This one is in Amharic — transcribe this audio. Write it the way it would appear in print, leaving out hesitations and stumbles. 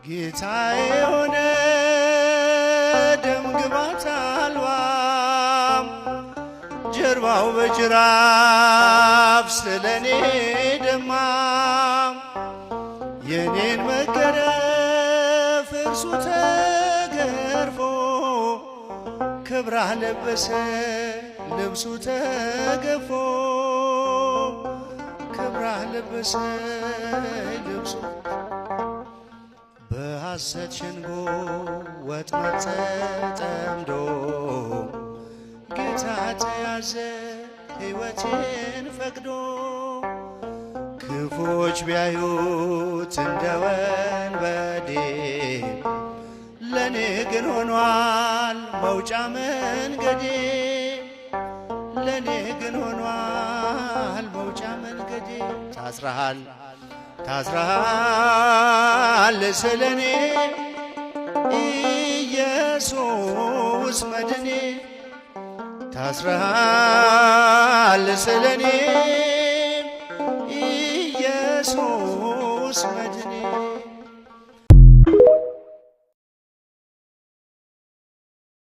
ጌታዬ ሆነ ደም ግባት አልባ ጀርባው በጅራፍ ስለኔ ደማ የኔን መገረፍ እርሱ ተገርፎ ክብራህ ለበሰ ልብሱ ተገፎ ክብራህ ለበሰ ልብሱ በሐሰት ሸንጎ ወጥመድ ተጠምዶ ጌታ ተያዘ ሕይወቴን ፈቅዶ ክፉዎች ቢያዩት እንደ ወንበዴ ለኔ ግን ሆኗል መውጫ መንገዴ ለኔ ግን ሆኗል መውጫ መንገዴ ታስረሃል ታስረሃል ስለኔ ኢየሱስ መድኔ ታስረሃል ስለኔ ኢየሱስ